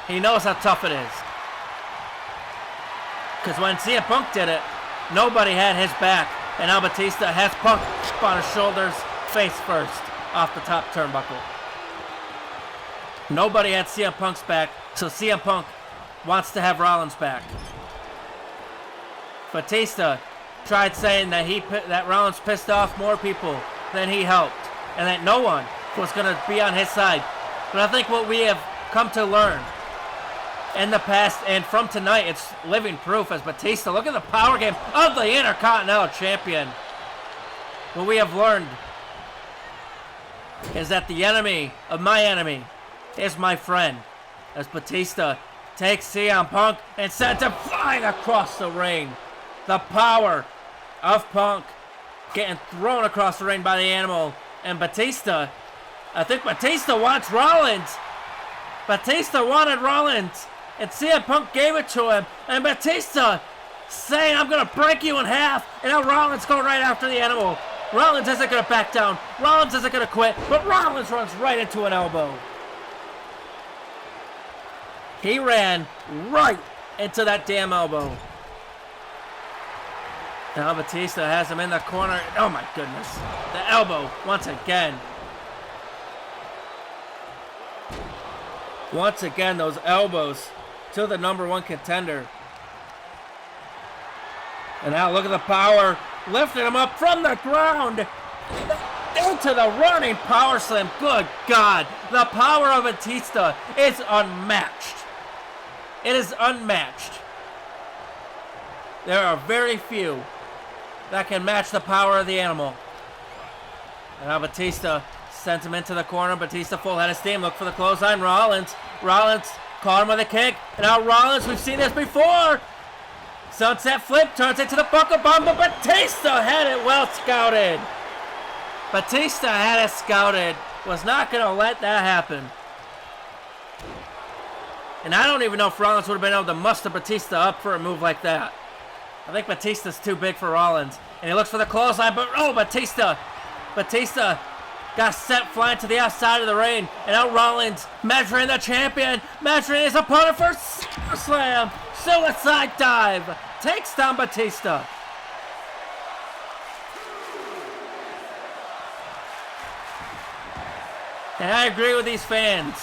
He knows how tough it is. Because when CM Punk did it, nobody had his back, and now Batista has Punk on his shoulders, face first, off the top turnbuckle. Nobody had CM Punk's back, so CM Punk wants to have Rollins back. Batista tried saying that Rollins pissed off more people than he helped, and that no one was going to be on his side. But I think what we have come to learn in the past and from tonight, it's living proof as Batista, look at the power game of the Intercontinental Champion. What we have learned is that the enemy of my enemy is my friend, as Batista takes CM Punk and sends him flying across the ring. The power of Punk getting thrown across the ring by the Animal, and Batista, I think Batista wants Rollins. Batista wanted Rollins, and CM Punk gave it to him, and Batista saying, I'm going to break you in half, and now Rollins going right after the Animal. Rollins isn't going to back down. Rollins isn't going to quit, but Rollins runs right into an elbow. He ran right into that damn elbow. Now Batista has him in the corner. Oh my goodness. The elbow once again. Once again, those elbows to the #1 contender. And now look at the power. Lifting him up from the ground. Into the running power slam. Good God. The power of Batista is unmatched. It is unmatched. There are very few that can match the power of the Animal. And now Batista sends him into the corner. Batista full head of steam. Look for the clothesline. Rollins caught him with a kick. And now Rollins, we've seen this before. Sunset flip turns into the buckle bomb, but Batista had it well scouted. Batista had it scouted. Was not going to let that happen. And I don't even know if Rollins would have been able to muster Batista up for a move like that. I think Batista's too big for Rollins. And he looks for the clothesline, but Batista got sent flying to the outside of the ring. And now Rollins measuring the champion, measuring his opponent for SummerSlam. Suicide dive. Takes down Batista. And I agree with these fans.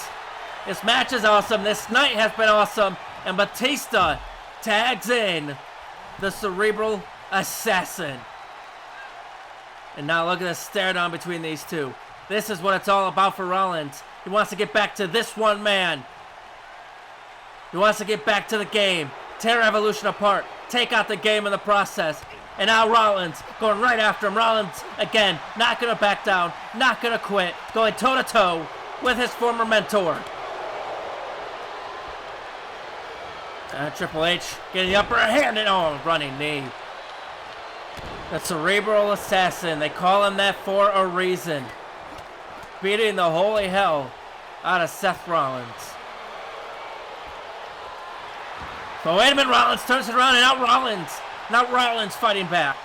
This match is awesome. This night has been awesome. And Batista tags in the Cerebral Assassin. And now look at the stare down between these two. This is what it's all about for Rollins. He wants to get back to this one man. He wants to get back to the game. Tear Evolution apart. Take out the game in the process. And now Rollins going right after him. Rollins, again, not going to back down. Not going to quit. Going toe-to-toe with his former mentor. Triple H getting the upper hand and running knee. The Cerebral Assassin. They call him that for a reason. Beating the holy hell out of Seth Rollins. But wait a minute, Rollins turns it around, and now Rollins fighting back.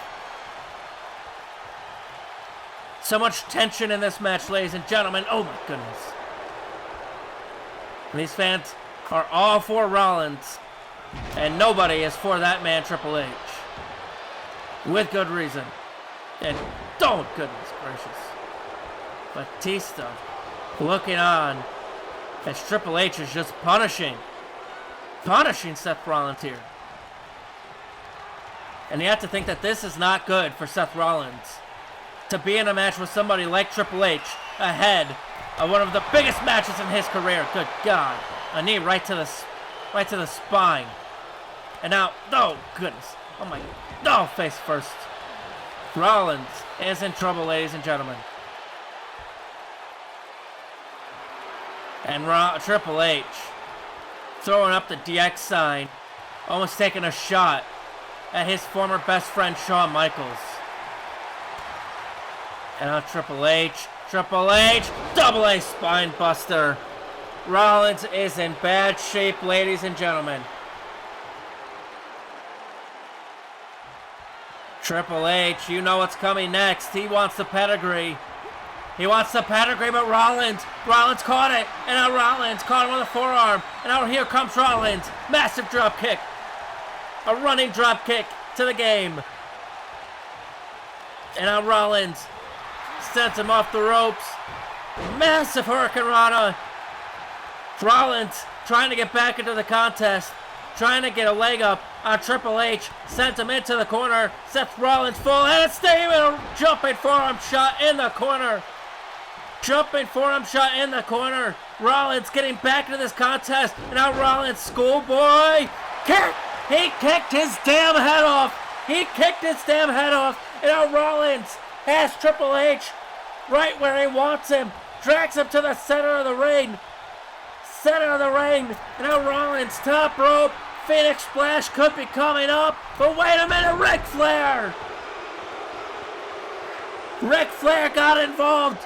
So much tension in this match, ladies and gentlemen. Oh my goodness. And these fans are all for Rollins, and nobody is for that man, Triple H. With good reason. And goodness gracious. Batista looking on as Triple H is just punishing Seth Rollins here. And you have to think that this is not good for Seth Rollins to be in a match with somebody like Triple H ahead of one of the biggest matches in his career. Good God. A knee right to the spine. And now, goodness. Oh my, face first. Rollins is in trouble, ladies and gentlemen. And Triple H throwing up the DX sign, almost taking a shot at his former best friend Shawn Michaels. And now Triple H, double A spine buster. Rollins is in bad shape, ladies and gentlemen. Triple H, you know what's coming next. He wants the pedigree. He wants the pedigree, but Rollins caught it. And now Rollins caught him on the forearm. And now here comes Rollins. Massive drop kick. A running drop kick to the game. And now Rollins sends him off the ropes. Massive Hurricane Rana. Rollins trying to get back into the contest. Trying to get a leg up on Triple H. Sends him into the corner. Seth Rollins full head steam and a jumping forearm shot in the corner. Jumping forearm shot in the corner. Rollins getting back into this contest. And now Rollins, schoolboy kick. He kicked his damn head off. He kicked his damn head off. And now Rollins has Triple H right where he wants him. Drags him to the center of the ring. Center of the ring. And now Rollins, top rope. Phoenix Splash could be coming up. But wait a minute, Ric Flair. Ric Flair got involved.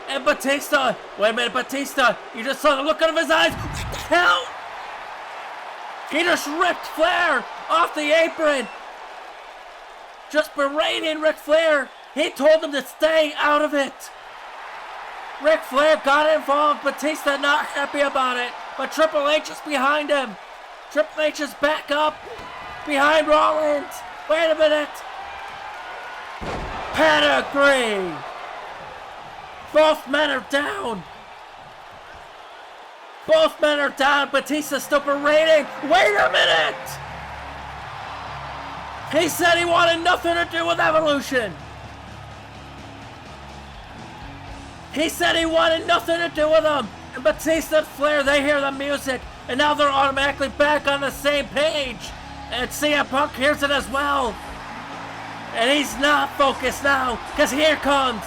And Batista. Wait a minute, Batista. You just saw the look out of his eyes. What the hell? He just ripped Flair off the apron. Just berating Ric Flair. He told him to stay out of it. Ric Flair got involved. Batista not happy about it. But Triple H is behind him. Triple H is back up behind Rollins. Wait a minute. Pedigree. Both men are down. Both men are down. Batista still berating. Wait a minute. He said he wanted nothing to do with Evolution. He said he wanted nothing to do with them. And Batista and Flair, they hear the music. And now they're automatically back on the same page. And CM Punk hears it as well. And he's not focused now. Because here comes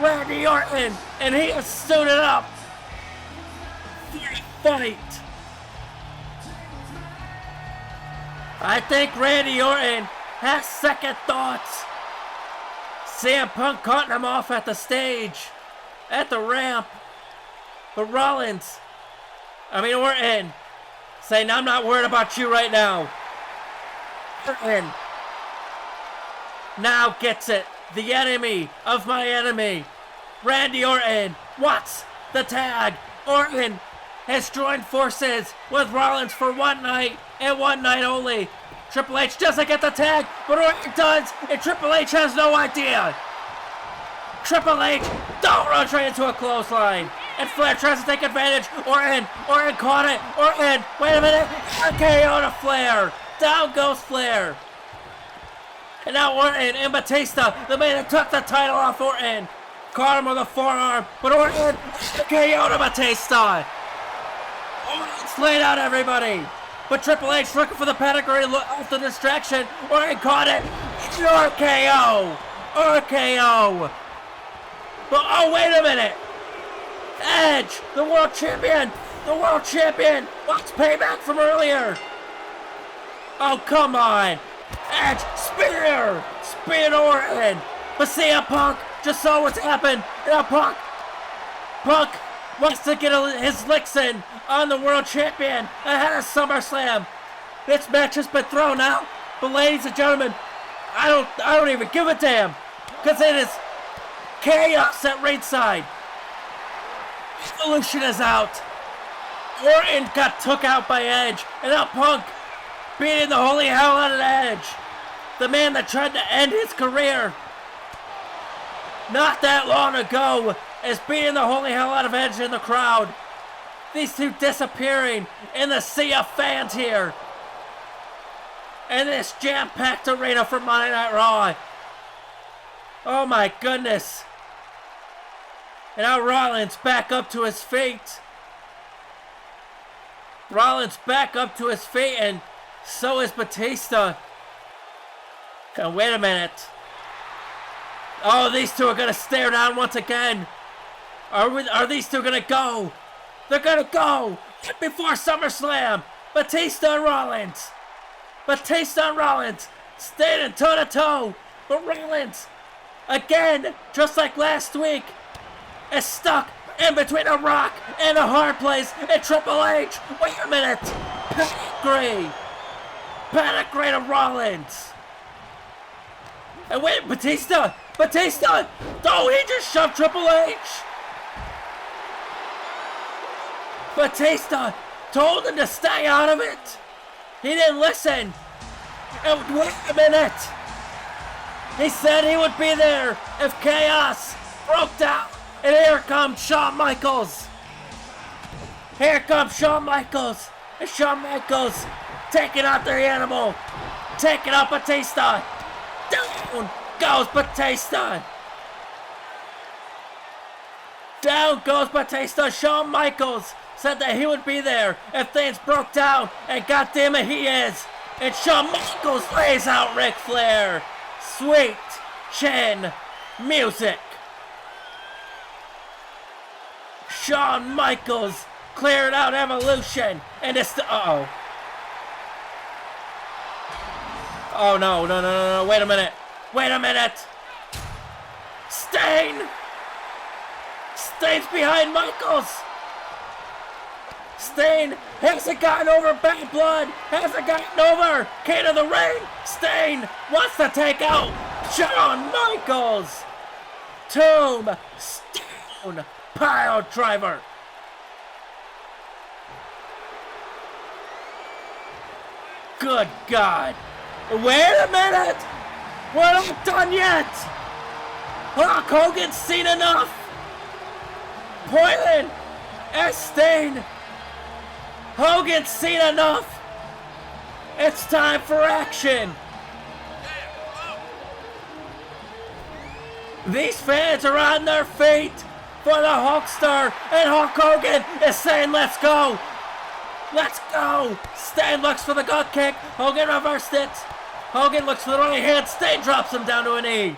Randy Orton. And he is suited up for a fight. I think Randy Orton has second thoughts. CM Punk cutting him off at the stage. At the ramp. But Orton, saying, I'm not worried about you right now. Orton now gets it. The enemy of my enemy. Randy Orton wants the tag. Orton has joined forces with Rollins for one night and one night only. Triple H doesn't get the tag, but Orton does, and Triple H has no idea. Triple H runs right into a clothesline. And Flair tries to take advantage. Orton caught it. Orton, wait a minute. RKO to Flair. Down goes Flair. And now Orton and Batista, the man that took the title off Orton, caught him with a forearm. But Orton, RKO to Batista. Orton's laid out everybody. But Triple H looking for the pedigree off the distraction. Orton caught it. RKO. RKO. But oh, wait a minute. Edge, the world champion. The world champion. What's payback from earlier? Oh, come on. Edge, spear. Spear to Orton. But CM Punk just saw what's happened. Now Punk wants to get his licks in on the world champion ahead of SummerSlam. This match has been thrown out. But ladies and gentlemen, I don't even give a damn. Because it is chaos at ringside. Evolution is out. Orton got took out by Edge. And now Punk beating the holy hell out of Edge. The man that tried to end his career not that long ago is beating the holy hell out of Edge in the crowd. These two disappearing in the sea of fans here. In this jam-packed arena for Monday Night Raw. Oh my goodness. And now Rollins back up to his feet. Rollins back up to his feet, and so is Batista. And wait a minute. Oh, these two are going to stare down once again. Are these two going to go? They're going to go right before SummerSlam. Batista and Rollins. Batista and Rollins standing toe-to-toe. But Rollins, again, just like last week, is stuck in between a rock and a hard place. And Triple H, wait a minute. Pedigree to Rollins. And wait, Batista! Oh, he just shoved Triple H! Batista told him to stay out of it! He didn't listen! And wait a minute! He said he would be there if chaos broke down! And here comes Shawn Michaels! Here comes Shawn Michaels! And Shawn Michaels taking out the animal! Taking out Batista! Down goes Batista! Down goes Batista! Shawn Michaels said that he would be there if things broke down, and goddammit he is! And Shawn Michaels lays out Ric Flair! Sweet chin music! Shawn Michaels cleared out Evolution, and it's the... Uh-oh. Oh, no, wait a minute. Stain's behind Michaels. Stain hasn't gotten over Bad Blood, hasn't gotten over King of the Ring. Stain wants to take out Shawn Michaels. Tombstone pile driver. Good God. Wait a minute! We're not done yet! Hulk Hogan's seen enough! Poison and Stain! Hogan's seen enough! It's time for action! These fans are on their feet for the Hulkster, and Hulk Hogan is saying, let's go! Let's go! Stain looks for the gut kick. Hogan reversed it. Hogan looks for the right hand. Stain drops him down to a knee.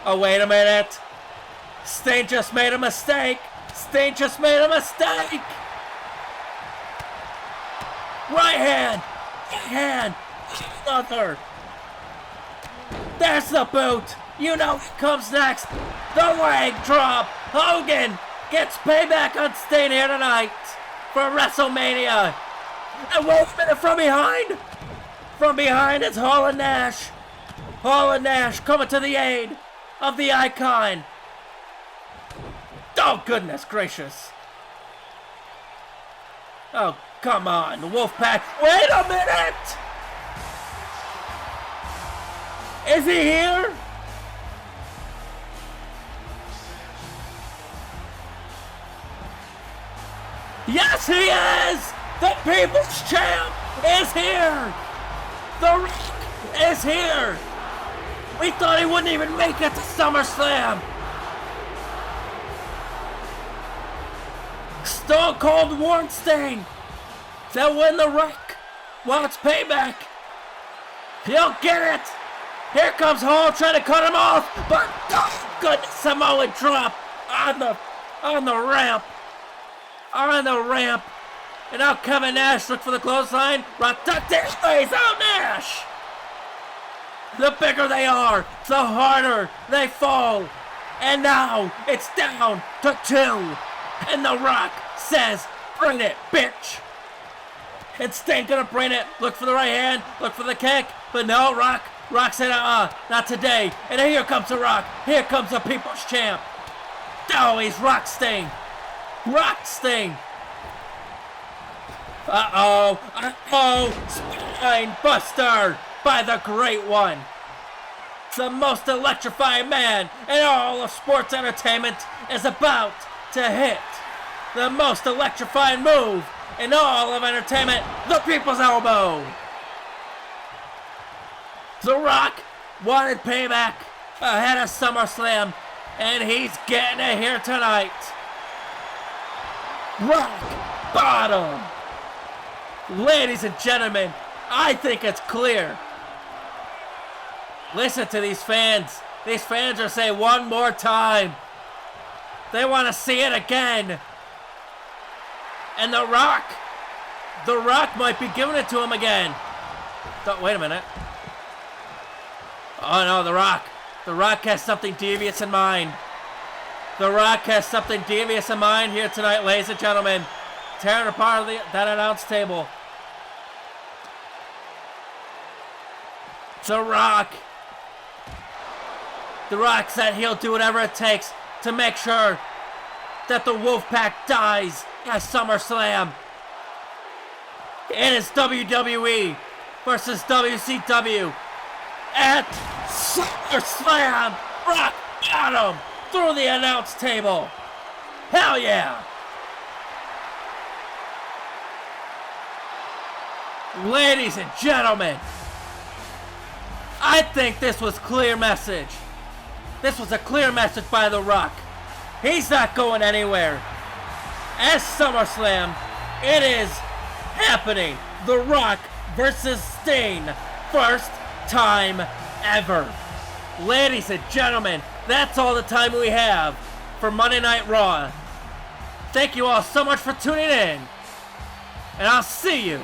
Oh, wait a minute. Stain just made a mistake. Right hand. Another. There's the boot. You know what comes next. The leg drop. Hogan gets payback on Stain here tonight for WrestleMania. And wait a minute, from behind. From behind, it's Hall and Nash. Hall and Nash coming to the aid of the Icon. Oh, goodness gracious. Oh, come on, the Wolfpack. Wait a minute! Is he here? Yes, he is! The People's Champ is here! The Rock is here! We thought he wouldn't even make it to SummerSlam! Stone Cold warned Stain that when The Rock wants payback, he'll get it! Here comes Hall trying to cut him off, but oh goodness, Samoan drop on the ramp. On the ramp. And now Kevin Nash looks for the clothesline. Rotuctus lays out Nash. The bigger they are, the harder they fall. And now it's down to 2. And The Rock says, bring it, bitch. And Stain gonna bring it. Look for the right hand, look for the kick. But no, Rock said, not today. And here comes The Rock. Here comes the People's Champ. Oh, he's Rock Stain. Spine buster by the Great One. The most electrifying man in all of sports entertainment is about to hit the most electrifying move in all of entertainment, the People's Elbow. The Rock wanted payback ahead of SummerSlam, and he's getting it here tonight. Rock bottom. Ladies and gentlemen, I think it's clear. Listen to these fans. These fans are saying one more time. They want to see it again. And The Rock might be giving it to him again. Wait a minute. Oh no, The Rock has something devious in mind. The Rock has something devious in mind here tonight, ladies and gentlemen. Tearing apart that announce table. The Rock. The Rock said he'll do whatever it takes to make sure that the Wolfpack dies at SummerSlam. It is WWE versus WCW at SummerSlam. Rock got him through the announce table. Hell yeah. Ladies and gentlemen, I think this was clear message. This was a clear message by The Rock. He's not going anywhere. At SummerSlam, it is happening. The Rock versus Sting. First time ever. Ladies and gentlemen, that's all the time we have for Monday Night Raw. Thank you all so much for tuning in. And I'll see you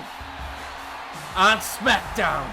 on SmackDown.